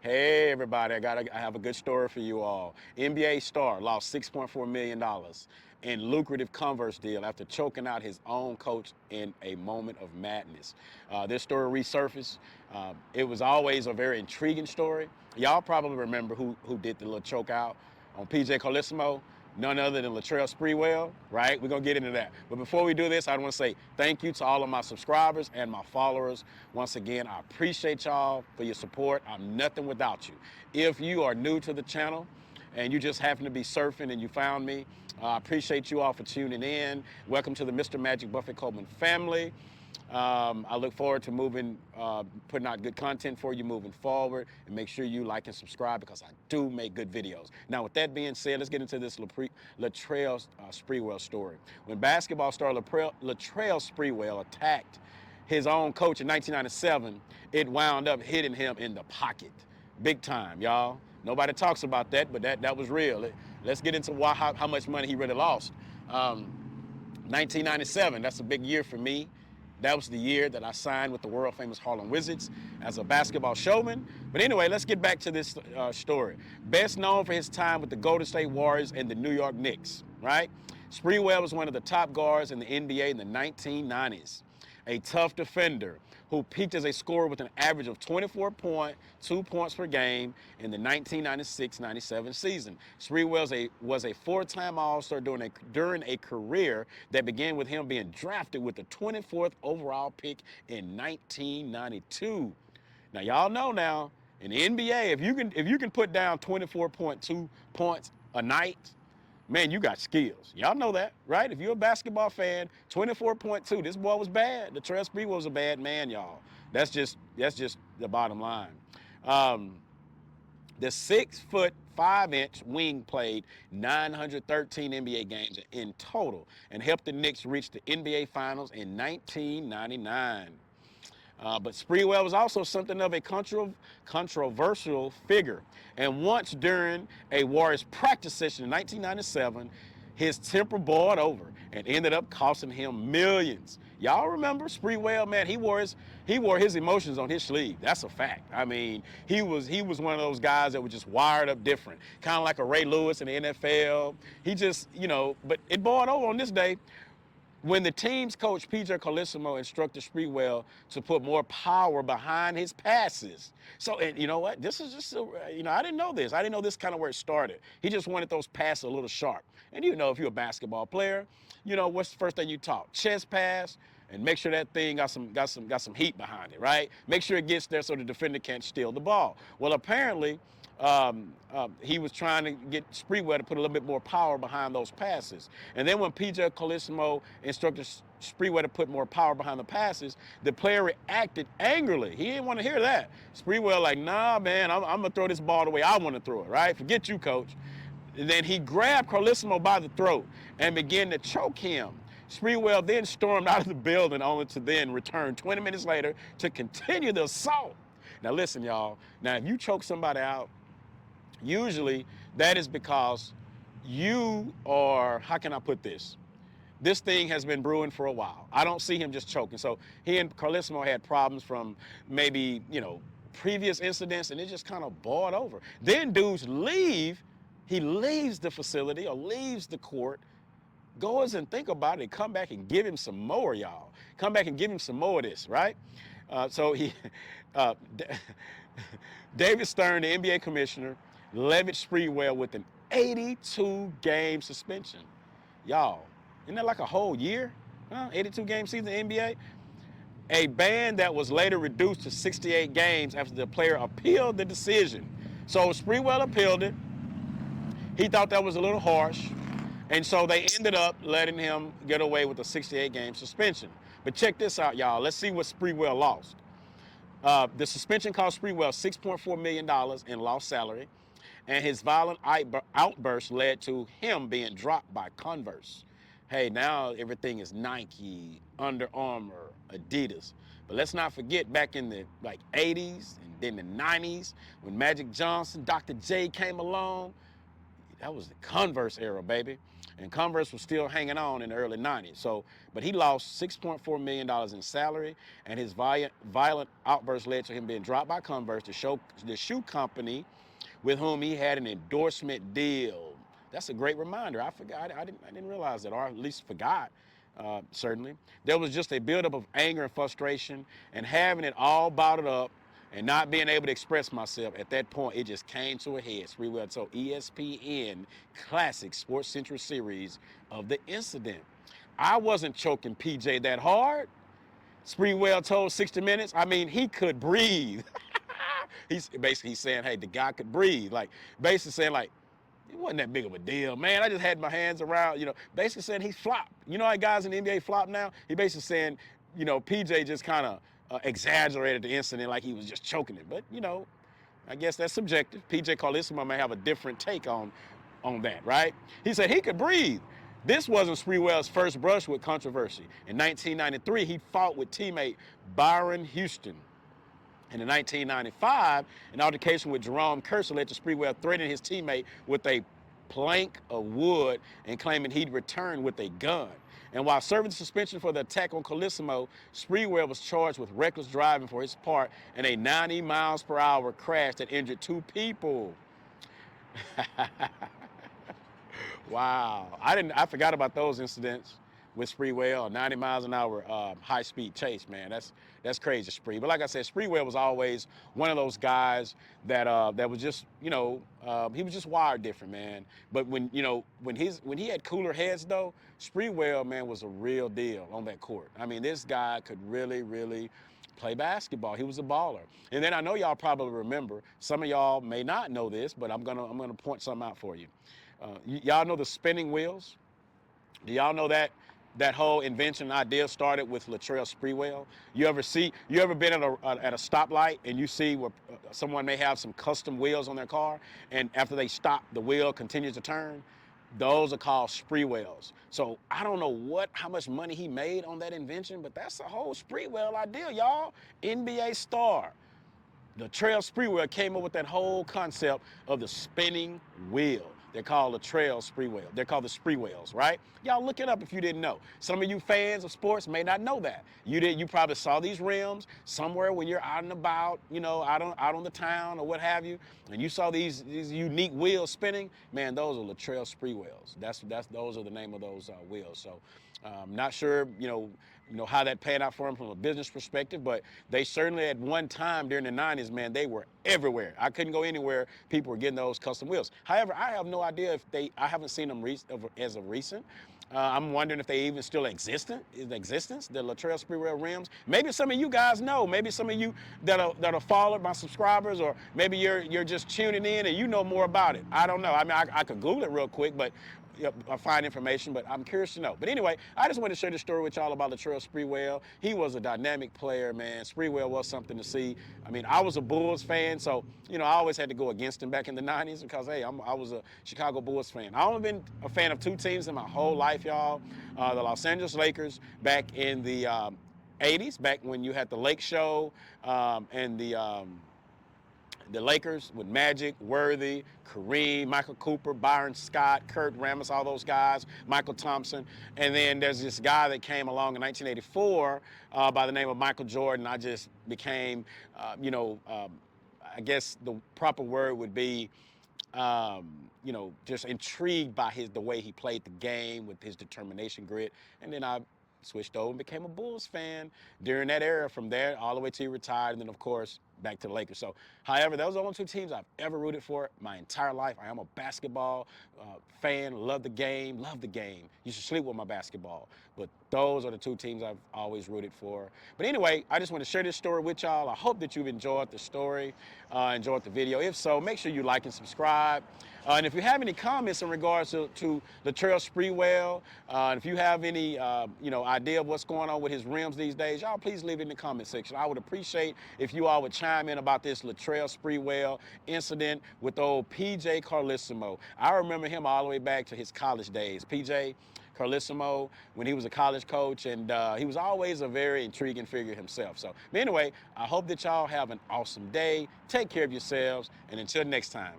Hey everybody, I have a good story for you all. NBA star lost $6.4 million in lucrative Converse deal after choking out his own coach in a moment of madness. This story resurfaced. It was always a very intriguing story. Y'all probably remember who did the little choke out on PJ Carlissimo. None other than Latrell Sprewell, right? We're going to get into that. But before we do this, I want to say thank you to all of my subscribers and my followers. Once again, I appreciate y'all for your support. I'm nothing without you. If you are new to the channel and you just happen to be surfing and you found me, I appreciate you all for tuning in. Welcome to the Mr. Magic Buffett Coleman family. I look forward to putting out good content for you moving forward, and make sure you like and subscribe because I do make good videos. Now, with that being said, let's get into this Latrell Sprewell story. When basketball star Latrell Sprewell attacked his own coach in 1997, it wound up hitting him in the pocket. Big time, y'all. Nobody talks about that, but that was real. Let's get into how much money he really lost. 1997, that's a big year for me. That was the year that I signed with the world famous Harlem Wizards as a basketball showman. But anyway, let's get back to this story. Best known for his time with the Golden State Warriors and the New York Knicks, right? Sprewell was one of the top guards in the NBA in the 1990s. A tough defender who peaked as a scorer with an average of 24.2 points per game in the 1996-97 season. Sprewell was a four-time All-Star during a career that began with him being drafted with the 24th overall pick in 1992. Now, y'all know now, in the NBA, if you can put down 24.2 points a night, man, you got skills. Y'all know that, right? If you're a basketball fan, 24.2. This boy was bad. Latrell Sprewell was a bad man, y'all. That's just the bottom line. The 6'5" wing played 913 NBA games in total and helped the Knicks reach the NBA Finals in 1999. But Sprewell was also something of a controversial figure. And once during a Warriors practice session in 1997, his temper boiled over and ended up costing him millions. Y'all remember Sprewell, man, he wore his emotions on his sleeve. That's a fact. I mean, he was one of those guys that was just wired up different, kind of like a Ray Lewis in the NFL. He just, but it boiled over on this day when the team's coach, PJ Carlissimo, instructed Sprewell to put more power behind his passes. So, and you know what? This is just, I didn't know this. I didn't know this kind of where it started. He just wanted those passes a little sharp. And if you're a basketball player, what's the first thing you taught? Chest pass, and make sure that thing got some heat behind it, right? Make sure it gets there so the defender can't steal the ball. Well, apparently, he was trying to get Sprewell to put a little bit more power behind those passes. And then when PJ Carlissimo instructed Sprewell to put more power behind the passes, the player reacted angrily. He didn't want to hear that. Sprewell like, nah, man, I'm going to throw this ball the way I want to throw it, right? Forget you, coach. And then he grabbed Carlissimo by the throat and began to choke him. Sprewell then stormed out of the building only to then return 20 minutes later to continue the assault. Now listen, y'all. Now, if you choke somebody out, usually that is because you are, how can I put this? This thing has been brewing for a while. I don't see him just choking. So he and Carlissimo had problems from maybe, previous incidents, and it just kind of boiled over. Then dudes leave. He leaves the facility or leaves the court, goes and think about it, and come back and give him some more, y'all. Come back and give him some more of this, right? So David Stern, the NBA commissioner, levied Sprewell with an 82-game suspension. Y'all, isn't that like a whole year? 82-game season in the NBA? A ban that was later reduced to 68 games after the player appealed the decision. So Sprewell appealed it. He thought that was a little harsh. And so they ended up letting him get away with a 68-game suspension. But check this out, y'all. Let's see what Sprewell lost. The suspension cost Sprewell $6.4 million in lost salary, and his violent outburst led to him being dropped by Converse. Hey, now everything is Nike, Under Armour, Adidas. But let's not forget back in the 80s and then the 90s when Magic Johnson, Dr. J came along. that was the Converse era, baby. And Converse was still hanging on in the early 90s. So, but he lost $6.4 million in salary, and his violent outburst led to him being dropped by Converse, the shoe company with whom he had an endorsement deal. That's a great reminder. I forgot. I didn't realize that, or at least forgot. Certainly, there was just a buildup of anger and frustration, and having it all bottled up and not being able to express myself at that point, it just came to a head. Sprewell told ESPN Classic Sports Central series of the incident. I wasn't choking PJ that hard. Sprewell told 60 Minutes. I mean, he could breathe. He's basically saying, hey, the guy could breathe. Like, basically saying, like, it wasn't that big of a deal, man. I just had my hands around, basically saying he flopped. You know how guys in the NBA flop now? He basically saying, PJ just kind of exaggerated the incident like he was just choking it. But, I guess that's subjective. PJ Carlesimo may have a different take on that, right? He said he could breathe. This wasn't Sprewell's first brush with controversy. In 1993, he fought with teammate Byron Houston. And in 1995, an altercation with Jerome Kershaw led to Sprewell threatening his teammate with a plank of wood and claiming he'd return with a gun. And while serving suspension for the attack on Carlesimo, Sprewell was charged with reckless driving for his part in a 90 miles per hour crash that injured 2 people. Wow. I forgot about those incidents with Sprewell, 90 miles an hour high-speed chase, man. That's crazy, Spree. But like I said, Sprewell was always one of those guys that was just, he was just wired different, man. But when he had cooler heads, though, Sprewell, man, was a real deal on that court. I mean, this guy could really, really play basketball. He was a baller. And then I know y'all probably remember, some of y'all may not know this, but I'm gonna point something out for you. Y'all know the spinning wheels? Do y'all know that whole invention idea started with Latrell Sprewell? You ever been at a stoplight and you see where someone may have some custom wheels on their car, and after they stop, the wheel continues to turn? Those are called Sprewells. So I don't know how much money he made on that invention, but that's the whole Sprewell idea, y'all. NBA star Latrell Sprewell came up with that whole concept of the spinning wheel. They're called Latrell Sprewell. They're called the Sprewells, right? Y'all look it up if you didn't know. Some of you fans of sports may not know that. You probably saw these rims somewhere when you're out and about, out on the town or what have you, and you saw these unique wheels spinning. Man, those are Latrell Sprewells. Those are the name of those wheels. So, not sure, how that panned out for him from a business perspective, but they certainly at one time during the 90s, man, they were everywhere. I couldn't go anywhere. People were getting those custom wheels. However, I have no idea if I haven't seen them as of recent. I'm wondering if they even still in existence, the Latrell Sprewell rims. Maybe some of you guys know. Maybe some of you that are followed by subscribers, or maybe you're just tuning in and you know more about it. I don't know. I mean, I could Google it real quick, but I find information, but I'm curious to know. But anyway, I just want to share this story with y'all about Latrell Sprewell. He was a dynamic player, man. Sprewell was something to see. I mean, I was a Bulls fan, so, I always had to go against him back in the 90s because, hey, I was a Chicago Bulls fan. I've only been a fan of 2 teams in my whole life, y'all. The Los Angeles Lakers back in the 80s, back when you had the Lake Show and the Lakers with Magic, Worthy, Kareem, Michael Cooper, Byron Scott, Kurt Rambis, all those guys, Michael Thompson. And then there's this guy that came along in 1984 by the name of Michael Jordan. I just became, I guess the proper word would be, just intrigued by the way he played the game with his determination, grit. And then I switched over and became a Bulls fan during that era, from there all the way till he retired, and then, of course, back to the Lakers. So, however, those are the only 2 teams I've ever rooted for my entire life. I am a basketball fan, love the game. You should sleep with my basketball. But those are the 2 teams I've always rooted for. But anyway, I just want to share this story with y'all. I hope that you've enjoyed the story, enjoyed the video. If so, make sure you like and subscribe. And if you have any comments in regards to Latrell Sprewell, and if you have any, idea of what's going on with his rims these days, y'all please leave it in the comment section. I would appreciate if you all would chime in about this Latrell Sprewell incident with old PJ Carlesimo. I remember him all the way back to his college days. PJ Carlesimo, when he was a college coach, and he was always a very intriguing figure himself. So, but anyway, I hope that y'all have an awesome day. Take care of yourselves, and until next time.